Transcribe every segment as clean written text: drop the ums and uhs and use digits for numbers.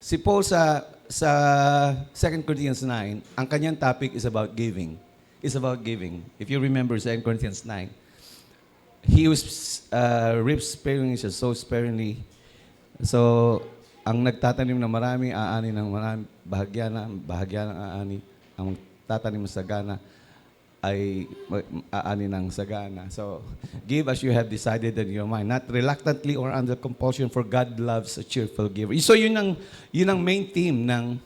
Si Paul sa 2 Corinthians 9, ang kanyang topic is about giving. It's about giving. If you remember 2 Corinthians 9, he was reaped sparingly, siya so sparingly. So, ang nagtatanim ng marami, aani ng marami, bahagya ng aani. Ang tatanim ng sagana ay aani ng sagana. So, give as you have decided in your mind, not reluctantly or under compulsion, for God loves a cheerful giver. So, yun ang main theme ng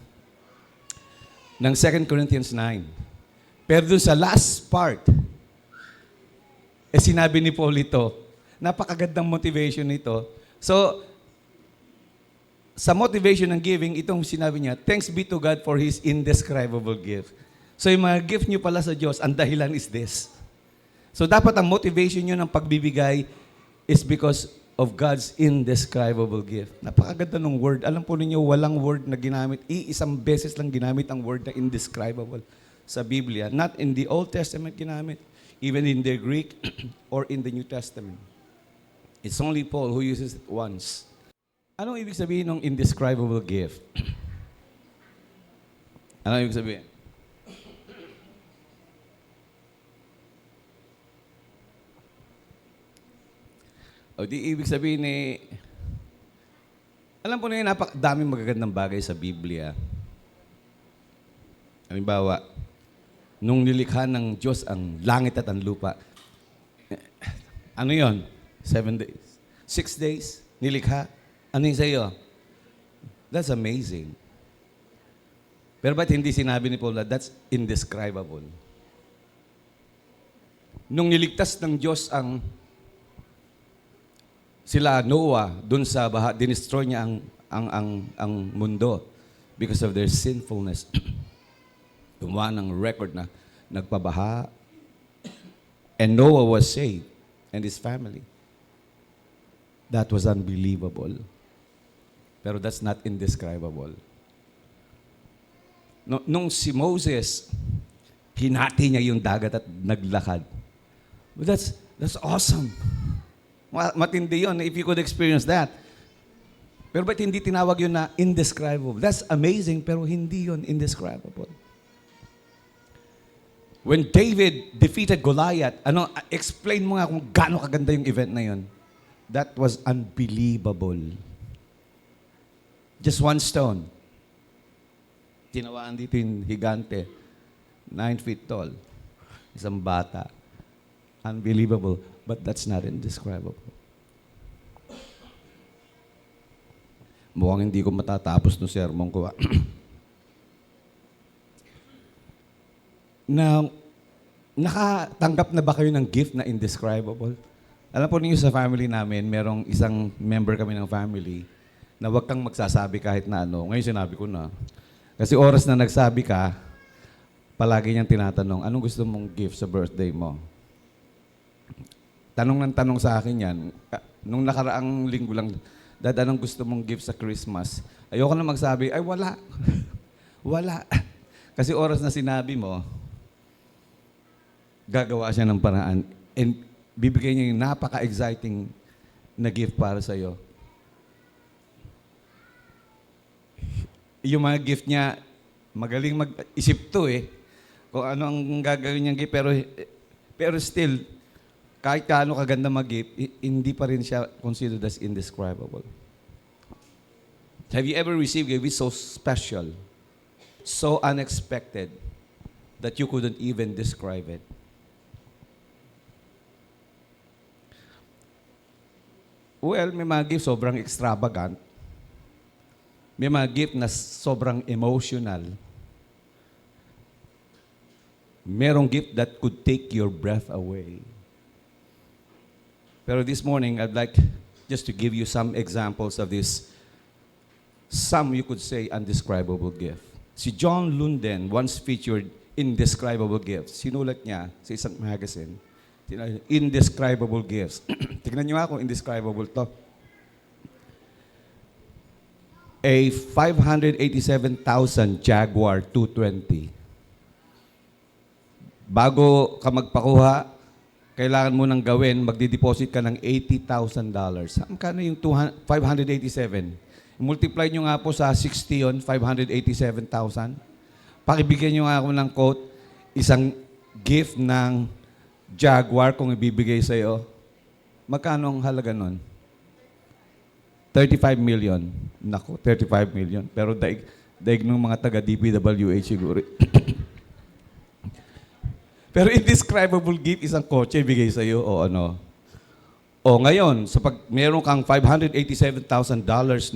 2 Corinthians 9. Pero dun sa last part, sinabi ni Paul ito, napakagandang motivation nito. So, sa motivation ng giving, itong sinabi niya, thanks be to God for His indescribable gift. So yung mga gift nyo pala sa Diyos, ang dahilan is this. So dapat ang motivation nyo ng pagbibigay is because of God's indescribable gift. Napakaganda ng word. Alam po ninyo, walang word na ginamit. Isang beses lang ginamit ang word na indescribable sa Biblia. Not in the Old Testament ginamit, even in the Greek or in the New Testament. It's only Paul who uses it once. Anong ibig sabihin ng indescribable gift? Anong ibig sabihin? O di ibig sabihin alam po na yun, napakadaming magagandang bagay sa Biblia. Halimbawa, nung nilikha ng Diyos ang langit at ang lupa, ano yon? 7 days. 6 days, nilikha. Ano yung sa'yo? That's amazing. Pero ba't hindi sinabi ni Paul na that's indescribable? Nung niligtas ng Diyos sila Noah dun sa baha, dinestroy niya ang mundo because of their sinfulness. Gumawa ng record na nagpabaha, and Noah was saved and his family. That was unbelievable. Pero that's not indescribable. Nung si Moses, hinati niya yung dagat at naglakad. But that's awesome. Matindi yun, if you could experience that. Pero ba't hindi tinawag yun na indescribable? That's amazing, pero hindi yun indescribable. When David defeated Goliath, explain mo nga kung gaano kaganda yung event na yun. That was unbelievable. Just one stone. Tinawaan dito yung higante, 9 feet tall. Isang bata. Unbelievable. But that's not indescribable. Mukhang hindi ko matatapos no sermon ko. Now, nakatanggap na ba kayo ng gift na indescribable? Alam po niyo sa family namin, merong isang member kami ng family na huwag kang magsasabi kahit na ano. Ngayon sinabi ko na. Kasi oras na nagsabi ka, palagi niyang tinatanong, anong gusto mong gift sa birthday mo? Tanong ng tanong sa akin yan. Nung nakaraang linggo lang, Dad, anong gusto mong gift sa Christmas? Ayoko na magsabi, ay wala. Wala. Kasi oras na sinabi mo, gagawa siya ng paraan. And bibigay niya yung napaka-exciting na gift para sa'yo. Yung mga gift niya, magaling mag-isip to kung ano ang gagawin niyang gift. Pero still, kahit kaano kaganda mag-gift, hindi pa rin siya considered as indescribable. Have you ever received a gift so special, so unexpected, that you couldn't even describe it? Well, may mga gift sobrang extravagant. May mga gift na sobrang emotional. Merong gift that could take your breath away. Pero this morning, I'd like just to give you some examples of this, some you could say, undescribable gift. Si John Lunden once featured Indescribable Gifts. Sinulat niya sa isang magazine, Indescribable Gifts. Tignan niyo nga kung indescribable to. A 587,000 Jaguar 220. Bago ka magpakuha, kailangan mo nang gawin, magdi-deposit ka ng $80,000. Magkano yung 587? Multiply nyo nga po sa 60 yon, 587,000. Pakibigyan nyo nga ako ng quote, isang gift ng Jaguar kung ibibigay sa iyo. Magkano ang halaga nun? 35 million. Naku, 35 million. Pero daig ng mga taga-DPWH siguro. Pero indescribable gift, isang kotse ibigay sa iyo o ano. O ngayon, meron kang $587,000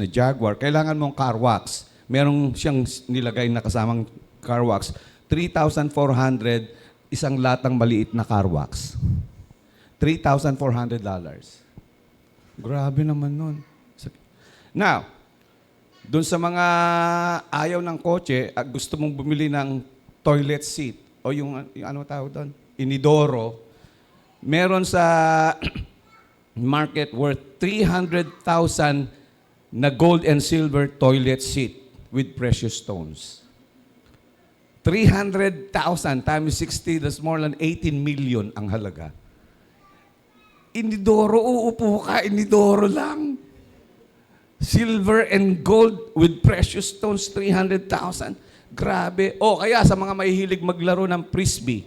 na Jaguar, kailangan mong car wax. Merong siyang nilagay na kasamang car wax. 3,400, isang latang maliit na car wax. $3,400. Grabe naman nun. Now, dun sa mga ayaw ng kotse at gusto mong bumili ng toilet seat, o yung ano tawag doon? Inidoro. Meron sa market worth 300,000 na gold and silver toilet seat with precious stones. 300,000 times 60, that's more than 18 million ang halaga. Inidoro, uupo ka, inidoro lang. Silver and gold with precious stones, 300,000. Grabe. O kaya sa mga mahihilig maglaro ng frisbee,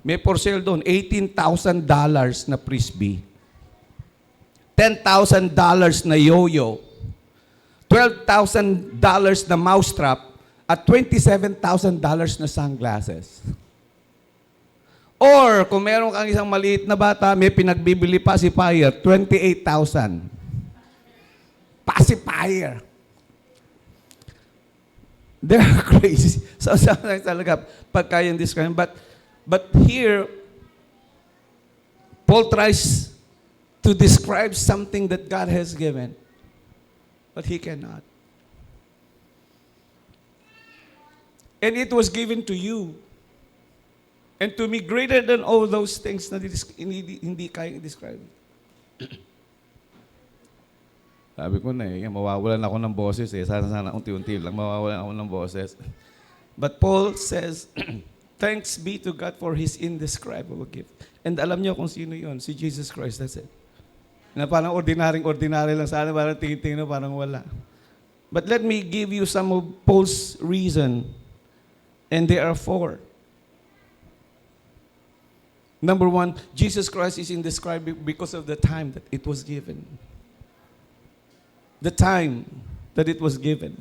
may for sale doon, $18,000 na frisbee. $10,000 na yo-yo. $12,000 na mousetrap at $27,000 na sunglasses. Or kung meron kang isang maliit na bata, may pinagbibili pacifier, $28,000. Pacifier. They're crazy. So sometimes talaga, pagka yung describe. But here, Paul tries to describe something that God has given. But he cannot. And it was given to you. And to me, greater than all those things na hindi kayang describe. Sabi ko na mawawalan ako ng boses Sana unti-unti lang mawawalan ako ng boses. But Paul says, thanks be to God for His indescribable gift. And alam niyo kung sino yon? Si Jesus Christ, that's it. Na parang ordinary lang sana, parang tingin-tingin parang wala. But let me give you some of Paul's reason. And there are 4. Number 1, Jesus Christ is indescribable because of the time that it was given. The time that it was given.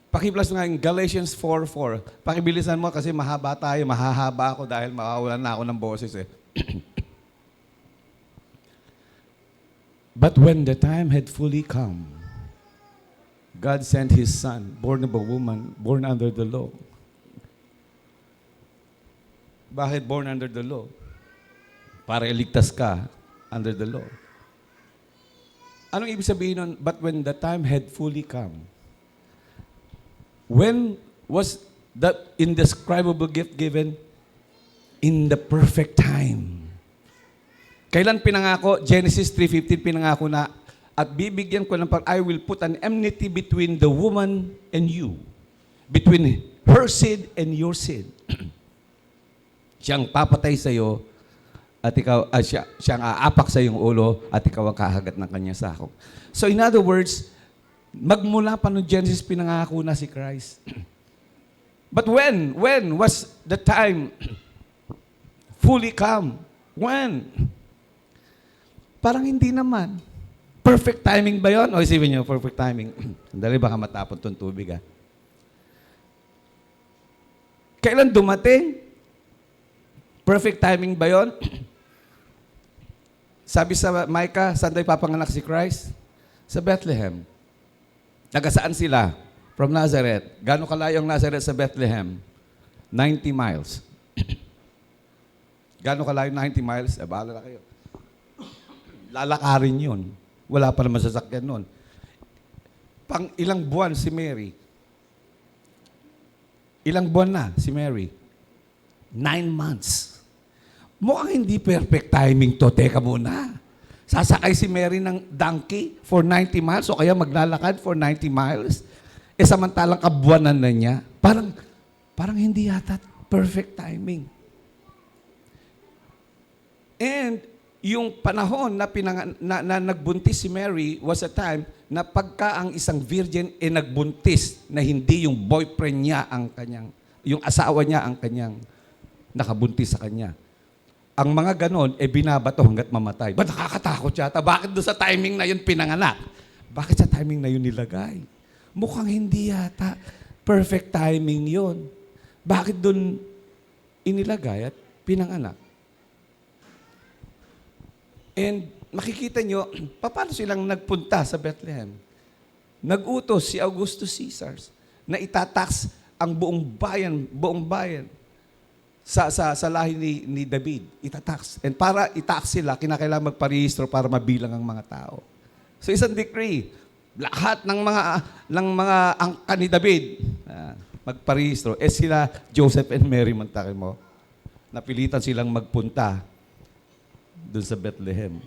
Pakiplas nga yung Galatians 4:4. Pakibilisan mo kasi mahaba tayo, mahahaba ako dahil mawawalan na ako ng boses But when the time had fully come, God sent His Son, born of a woman, born under the law. Bakit born under the law? Para iligtas ka under the law. Anong ibig sabihin nun? But when the time had fully come, when was that indescribable gift given? In the perfect time. Kailan pinangako? Genesis 3:15 pinangako na, at bibigyan ko ng I will put an enmity between the woman and you, between her seed and your seed. Siyang papatay sa iyo, at ikaw, siyang aapak sa iyong ulo, at ikaw ang kahagat ng kanyang sakop. So in other words, magmula pa noong Genesis, pinangako na si Christ. But when was the time fully come? When? Parang hindi naman. Perfect timing ba yun? O isipin niyo, perfect timing. Dali baka matapon itong tubig Kailan dumating? Perfect timing ba yun? Sabi sa Micah, saan tayo papanganak si Christ? Sa Bethlehem. Nagasaan sila? From Nazareth. Gano'ng kalayo ang Nazareth sa Bethlehem? 90 miles. Gano'ng kalayo? 90 miles? Bahala na kayo. Lalakarin yun. Wala pa naman sasakyan nun. Pang ilang buwan si Mary? Ilang buwan na si Mary? 9 months. Mukhang hindi perfect timing to. Teka muna. Sasakay si Mary ng donkey for 90 miles o kaya maglalakad for 90 miles. Samantalang kabuwanan na niya. Parang hindi yata perfect timing. And yung panahon na nagbuntis si Mary was a time na pagka ang isang virgin nagbuntis na hindi yung boyfriend niya yung asawa niya ang kanyang nakabuntis sa kanya. Ang mga ganon, binabato hanggat mamatay. Ba nakakatakot yata? Bakit doon sa timing na yun pinanganak? Bakit sa timing na yun nilagay? Mukhang hindi yata perfect timing yun. Bakit doon inilagay at pinanganak? And makikita nyo, paano silang nagpunta sa Bethlehem? Nag-utos si Augustus Caesar na itatax ang buong bayan sa lahi ni David. Itatax. And para itax sila, kinakailangan magparehistro para mabilang ang mga tao. So isang decree, lahat ng mga angka ni David, magparehistro. Sila, Joseph and Mary, mantakin mo, napilitan silang magpunta doon sa Bethlehem.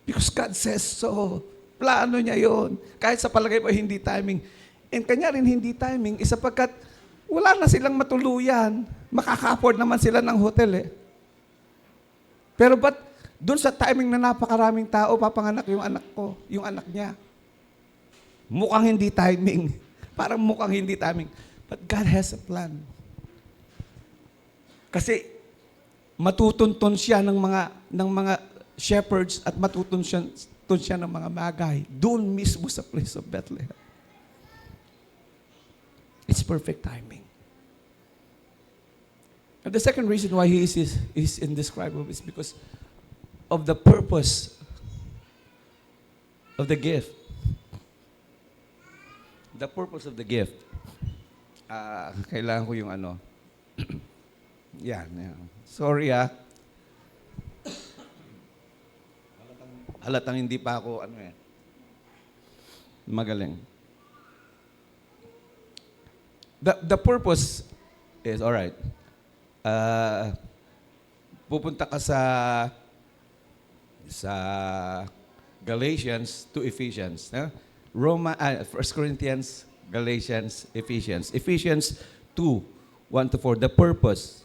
Because God says so. Plano niya yon. Kahit sa palagay mo hindi timing. And kanya rin hindi timing, sapagkat wala na silang matuluyan. Makaka-afford naman sila ng hotel Pero ba't doon sa timing na napakaraming tao, papanganak yung anak niya. Mukhang hindi timing. Parang mukhang hindi timing. But God has a plan. Kasi matutuntun siya ng mga shepherds at matutuntun siya ng mga magay doon mismo sa place of Bethlehem. It's perfect timing. And the second reason why he is indescribable is because of the purpose of the gift. The purpose of the gift. Kailangan ko yung yan. Sorry Halatang hindi pa ako magaling. The purpose is, all right. Pupunta ka sa Galatians to Ephesians. 1 Corinthians, Galatians, Ephesians. Ephesians 2:1-4. The purpose.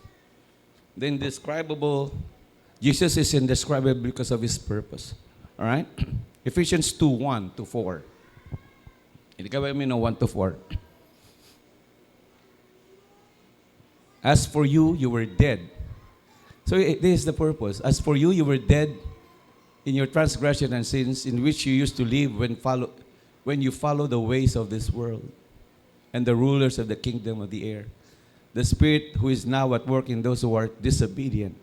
The indescribable. Jesus is indescribable because of His purpose. All right? Ephesians 2:1-4. Hindi ka ba 1-4? As for you, you were dead. So this is the purpose. As for you, you were dead in your transgression and sins in which you used to live when you follow the ways of this world and the rulers of the kingdom of the air. The Spirit who is now at work in those who are disobedient.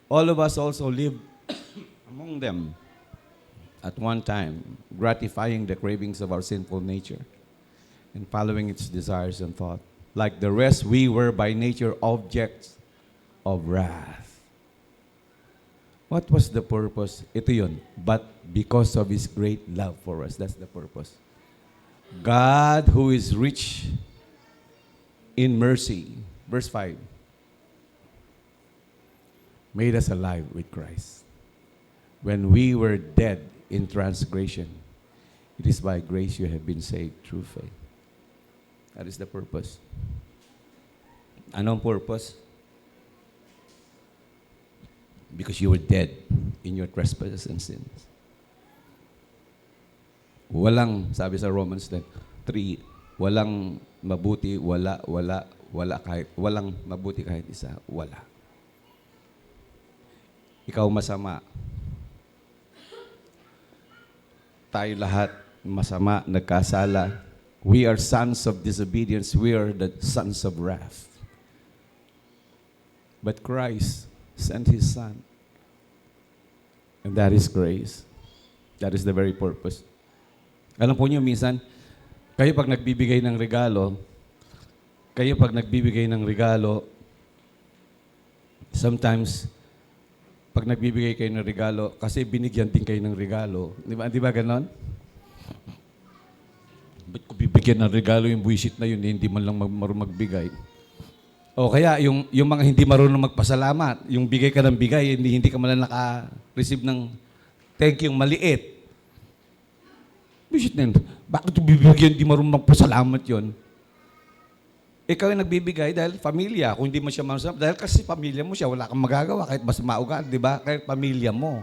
All of us also lived among them at one time, gratifying the cravings of our sinful nature and following its desires and thought. Like the rest, we were by nature objects of wrath. What was the purpose? Ito yun. But because of His great love for us. That's the purpose. God who is rich in mercy. Verse 5. Made us alive with Christ. When we were dead in transgression, it is by grace you have been saved through faith. That is the purpose. Anong purpose? Because you were dead in your trespasses and sins. Walang, sabi sa Romans 3, walang mabuti, walang mabuti kahit isa, wala. Ikaw masama. Tayo lahat masama, nagkasala. We are sons of disobedience. We are the sons of wrath. But Christ sent His Son. And that is grace. That is the very purpose. Alam po niyo, minsan, kayo pag nagbibigay ng regalo, Sometimes, pag nagbibigay kayo ng regalo, kasi binigyan din kayo ng regalo. Di ba ganon? Ba't ko bibigyan ng regalo yung buwisit na yun, hindi man lang marunong magbigay? O kaya, yung mga hindi marunong magpasalamat, yung bigay ka ng bigay, hindi ka man lang naka-receive ng thank you maliit. Buwisit na yun. Bakit yung bibigyan hindi marunong magpasalamat yun? Ikaw yung nagbibigay dahil pamilya. Kung hindi mo siya marunong, dahil kasi pamilya mo siya, wala kang magagawa kahit mas maugat, di ba? Kahit pamilya mo.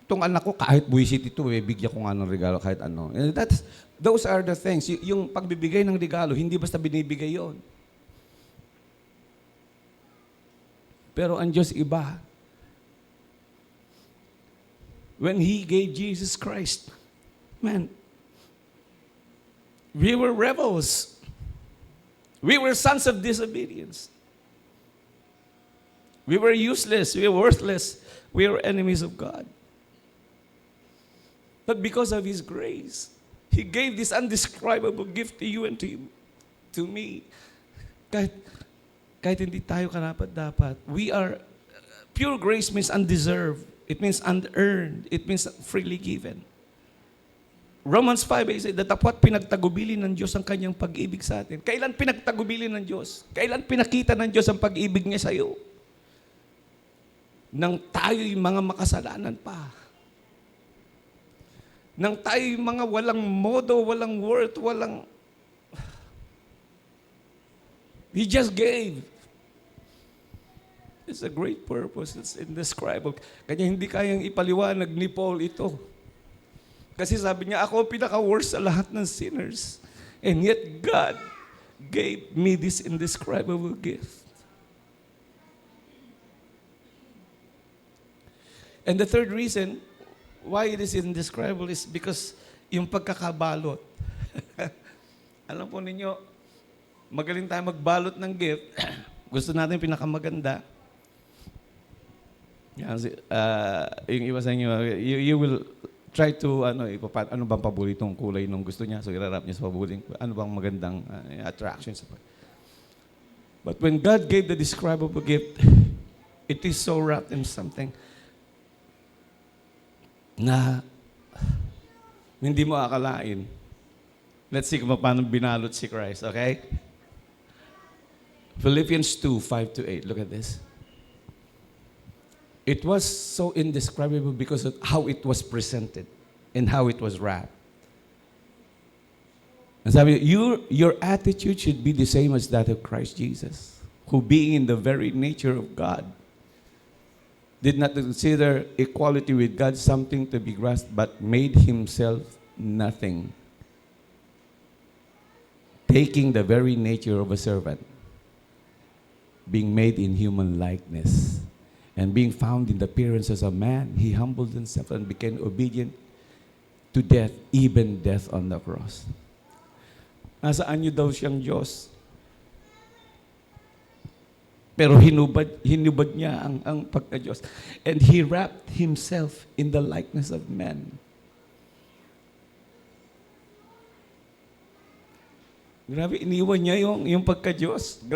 Itong anak ko, kahit buwisit ito, bigyan ko nga ng regalo kahit ano. And those are the things. Yung pagbibigay ng regalo, hindi basta binibigay yon. Pero ang Diyos iba. When He gave Jesus Christ, man, we were rebels. We were sons of disobedience. We were useless. We were worthless. We were enemies of God. But because of His grace, He gave this undescribable gift to you and to me. Kahit hindi tayo karapat-dapat. Pure grace means undeserved. It means unearned. It means freely given. Romans 5 says, datapwat pinagtagubili ng Diyos ang kanyang pag-ibig sa atin. Kailan pinagtagubili ng Diyos? Kailan pinakita ng Diyos ang pag-ibig niya sa iyo? Nang tayo'y mga makasalanan pa. Nang tayo'y mga walang modo, walang worth, walang... He just gave. It's a great purpose. It's indescribable. Kanya hindi kayang ipaliwanag ni Paul ito. Kasi sabi niya, ako ang pinaka-worst sa lahat ng sinners. And yet God gave me this indescribable gift. And the third reason why it is indescribable is because yung pagkakabalot. Alam po ninyo, magaling tayo magbalot ng gift. Gusto natin yung pinakamaganda. Yung iba sa inyo, you will try to, ano bang paboritong kulay nung gusto niya? So, irarap niya sa paboritong, ano bang magandang attraction sa But when God gave the describable gift, it is so wrapped in something na hindi mo akalain. Let's see kung paano binalot si Christ, okay? Philippians 2:5-8. Look at this. It was so indescribable because of how it was presented and how it was wrapped. And sabi, your attitude should be the same as that of Christ Jesus, who being in the very nature of God, did not consider equality with God something to be grasped, but made himself nothing, taking the very nature of a servant, being made in human likeness. And being found in the appearance as a man, he humbled himself and became obedient to death, even death on the cross. Nasaan niyo daw siyang Diyos? Pero hinubad niya ang pagka-Diyos. And he wrapped himself in the likeness of man. Grabe, iniwan niya yung pagka-Diyos.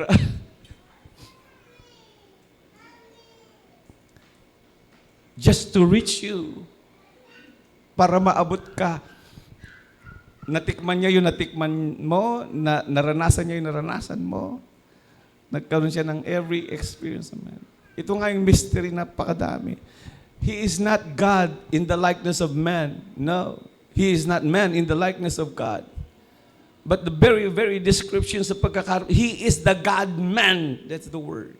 Just to reach you, para maabot ka. Natikman niya yung natikman mo, naranasan niya yung naranasan mo. Nagkaroon siya ng every experience of man. Ito nga yung mystery na napakadami. He is not God in the likeness of man. No. He is not man in the likeness of God. But the very, very description sa pagkakaroon, He is the God-man. That's the word.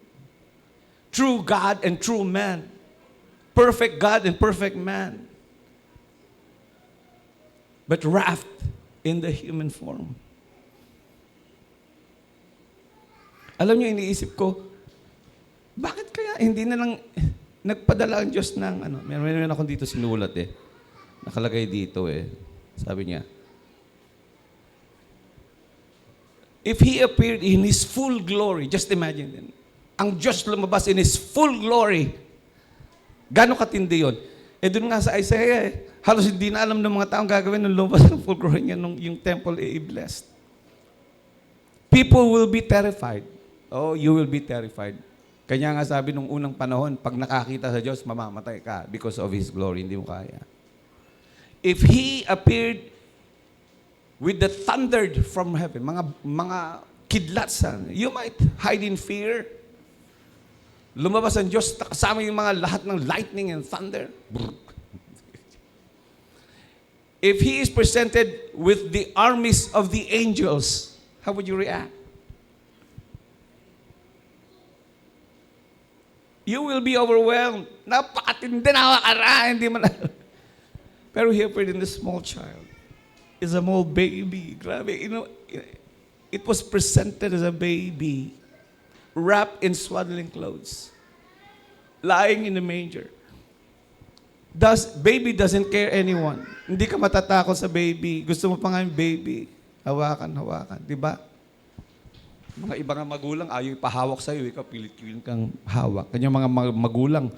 True God and true man. Perfect God and perfect man. But wrapped in the human form. Alam niyo, iniisip ko, bakit kaya hindi na lang nagpadala ang Diyos ng ano? Meron ako dito sinulat eh. Nakalagay dito eh. Sabi niya, if He appeared in His full glory, just imagine din, ang Diyos lumabas in His full glory, gano'ng katindi yun? Eh doon nga sa Isaiah, halos hindi na alam ng mga taong gagawin nung lumabas ng full glory niya, nung yung temple i-blessed. People will be terrified. Oh, you will be terrified. Kanya nga sabi nung unang panahon, pag nakakita sa Diyos, mamamatay ka because of His glory. Hindi mo kaya. If He appeared with the thunder from heaven, mga kidlatsan, you might hide in fear. Lumabas ang Diyos, kasama yung mga lahat ng lightning and thunder. If He is presented with the armies of the angels, how would you react? You will be overwhelmed. Napakatindi, nakakara, hindi mo na. Pero He appeared in the small child. Is a small baby. Grabe, it was presented as a baby, wrapped in swaddling clothes, lying in the manger. Baby doesn't care anyone. Hindi ka matatakot sa baby. Gusto mo pa nga yung baby. Hawakan. Di ba? Mga ibang magulang, ayaw ipahawak sa'yo. Ikaw pilit-pilit kang hawak. Kanya mga magulang,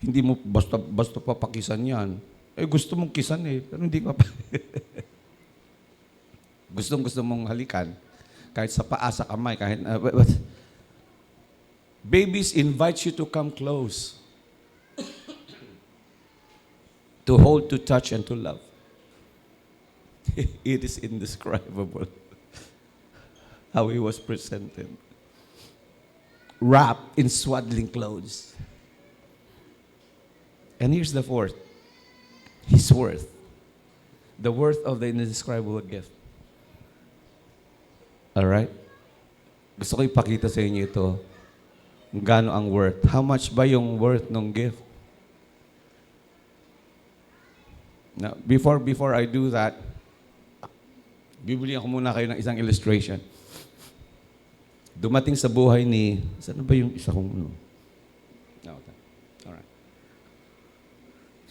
hindi mo basta papakisan yan. Gusto mong kisan pero hindi ka pa. Gusto mong halikan. Kahit sa paa, sa kamay, kahit... Babies invite you to come close. To hold, to touch, and to love. It is indescribable how He was presented. Wrapped in swaddling clothes. And here's the fourth. His worth. The worth of the indescribable gift. Alright? Gusto ko ipakita sa inyo ito. Kung gaano ang worth. How much ba yung worth ng gift? Now, before I do that, bibigyan ko muna kayo ng isang illustration. Dumating sa buhay ni... Saan ba yung isa kong... No, alright.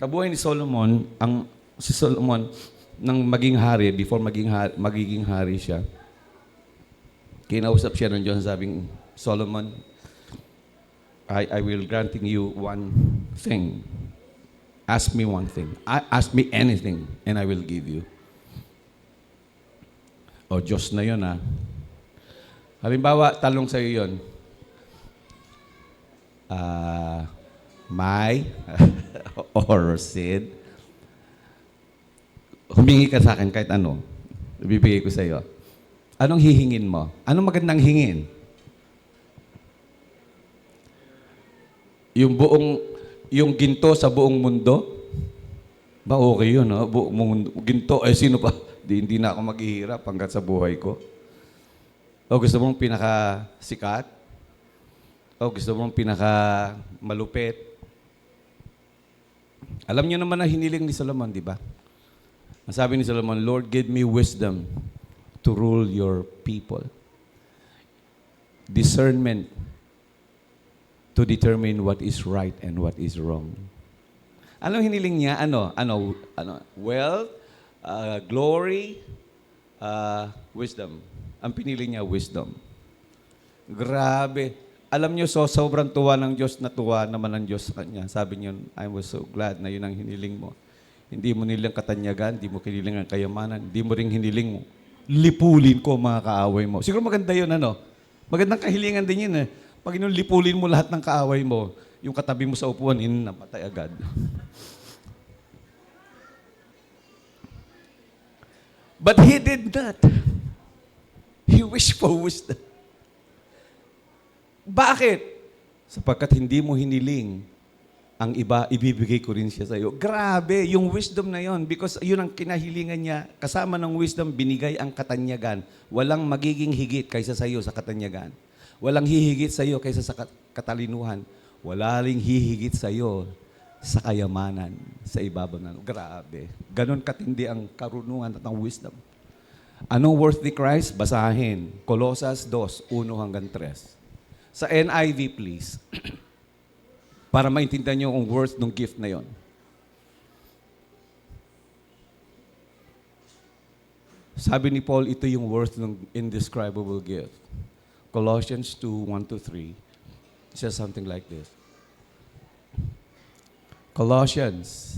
Sa buhay ni Solomon, si Solomon, nang maging hari, before magiging hari siya, kinausap siya ng Diyos, sabing, Solomon, I will granting you one thing. Ask me one thing. Ask me anything, and I will give you. O, Diyos na yun, ha? Halimbawa, talong sa'yo yun. May, or Sid, humingi ka sa akin kahit ano. Bibigay ko sa'yo. Anong hihingin mo? Anong magandang hingin? Yung ginto sa buong mundo? Ba, okay yun, no? Buong mundo. Ginto, sino pa? Hindi na ako maghihirap hanggang sa buhay ko. O gusto mong pinaka-sikat? O gusto mong pinaka-malupit? Alam niyo naman na hiniling ni Solomon, di ba? Ang sabi ni Solomon, Lord, give me wisdom to rule your people. Discernment to determine what is right and what is wrong. Anong hiniling niya? Wealth, glory, wisdom. Ang pinili niya, wisdom. Grabe. Alam niyo, sobrang tuwa ng Diyos, natuwa naman ng Diyos sa kanya. Sabi niyo, I was so glad na yun ang hiniling mo. Hindi mo nilang katanyagan, hindi mo kiniling ang kayamanan, hindi mo ring hiniling mo. Lipulin ko mga kaaway mo. Siguro maganda yun, Magandang kahilingan din yun, Panginoon, lipulin mo lahat ng kaaway mo. Yung katabi mo sa upuan, namatay agad. But he did not. He wished for wisdom. Bakit? Sapagkat hindi mo hiniling ang iba, ibibigay ko rin siya sa iyo. Grabe, yung wisdom na yon, because yun ang kinahilingan niya. Kasama ng wisdom, binigay ang katanyagan. Walang magiging higit kaysa sa iyo sa katanyagan. Walang hihigit sa iyo kaysa sa katalinuhan. Wala ring hihigit sa iyo sa kayamanan, sa ibabaw na. Grabe. Ganon katindi ang karunungan at ang wisdom. Anong worth ni Christ? Basahin. Colosas 2, 1 hanggang 3. Sa NIV, please. Para maintindihan niyo ang worth ng gift na yon. Sabi ni Paul, ito yung worth ng indescribable gift. Colossians 2, 1-3 says something like this. Colossians,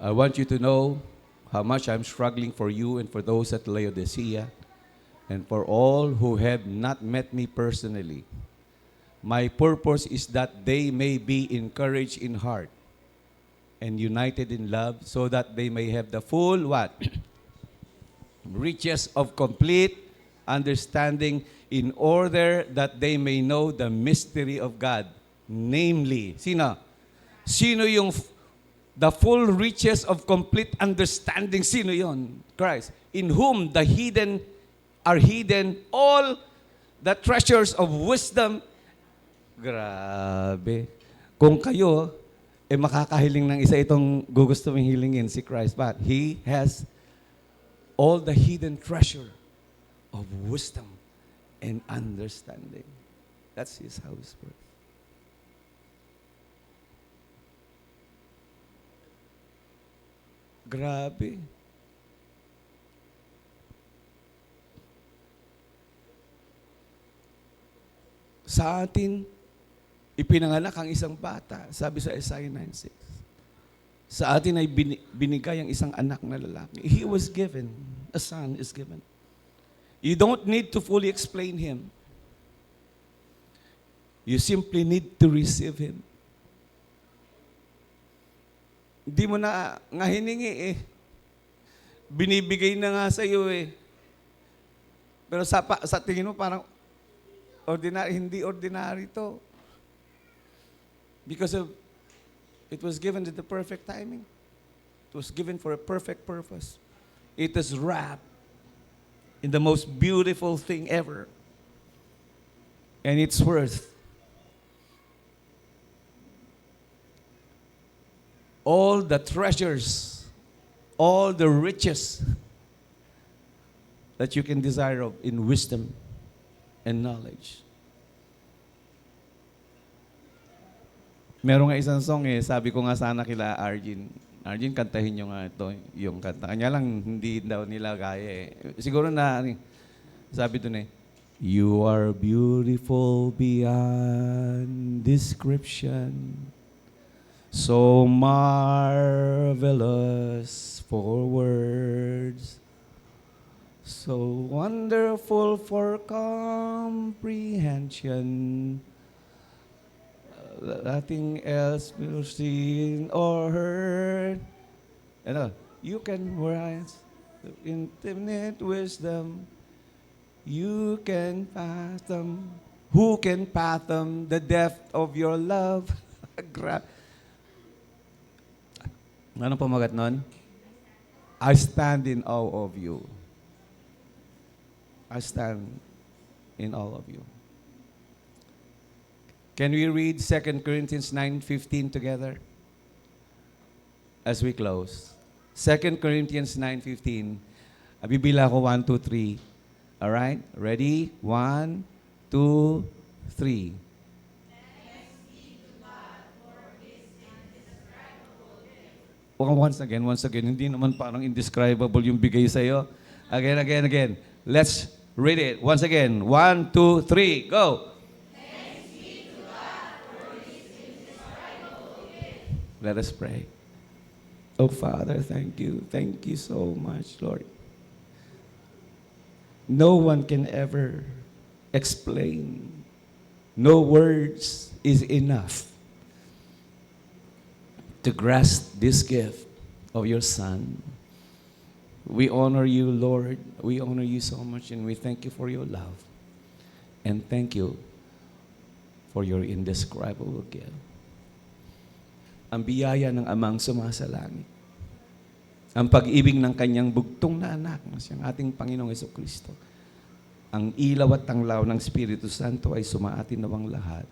I want you to know how much I'm struggling for you and for those at Laodicea and for all who have not met me personally. My purpose is that they may be encouraged in heart and united in love, so that they may have the full what? Riches of complete understanding, in order that they may know the mystery of God. Namely, sino? Sino yung the full riches of complete understanding? Sino yon? Christ. In whom the hidden are hidden all the treasures of wisdom. Grabe. Kung kayo, makakahiling ng isa itong gusto mong hilingin, si Christ. But He has all the hidden treasure of wisdom and understanding. That's His house work. Grabe. Sa atin, ipinanganak ang isang bata, sabi sa Isaiah 9:6. Sa atin ay binigay ang isang anak na lalaki. He was given, a son is given. You don't need to fully explain Him. You simply need to receive Him. Hindi mo na nga hiningi eh. Binibigay na nga sa iyo eh. Pero sa tingin mo parang hindi ordinary to. Because it was given at the perfect timing. It was given for a perfect purpose. It is wrapped in the most beautiful thing ever. And it's worth all the treasures, all the riches that you can desire of in wisdom and knowledge. Meron nga isang song sabi ko nga sana kila Arjun, kantahin nyo nga ito, yung kanta. Kanya lang, hindi daw nila kaya Siguro na, sabi doon You are beautiful beyond description, so marvelous for words, so wonderful for comprehension. Nothing else will seen or heard. You can rise infinite wisdom. You can fathom. Who can fathom the depth of your love? Anong pamagat nun? I stand in awe of you. I stand in awe of you. Can we read 2 Corinthians 9:15 together? As we close. 2 Corinthians 9:15. Bibila ko 1, 2, 3. Alright? Ready? 1, 2, 3. Once again. Hindi naman parang indescribable yung bigay sa'yo. Again. Let's read it. Once again. 1, 2, 3. Go! Let us pray. Oh, Father, thank you. Thank you so much, Lord. No one can ever explain. No words is enough to grasp this gift of your Son. We honor you, Lord. We honor you so much, and we thank you for your love. And thank you for your indescribable gift. Ang biyaya ng Amang sumasalangit. Ang pag-ibig ng kanyang bugtong na anak na siyang ating Panginoong Jesucristo. Ang ilaw at tanglaw ng Espiritu Santo ay sumaatin nawang lahat.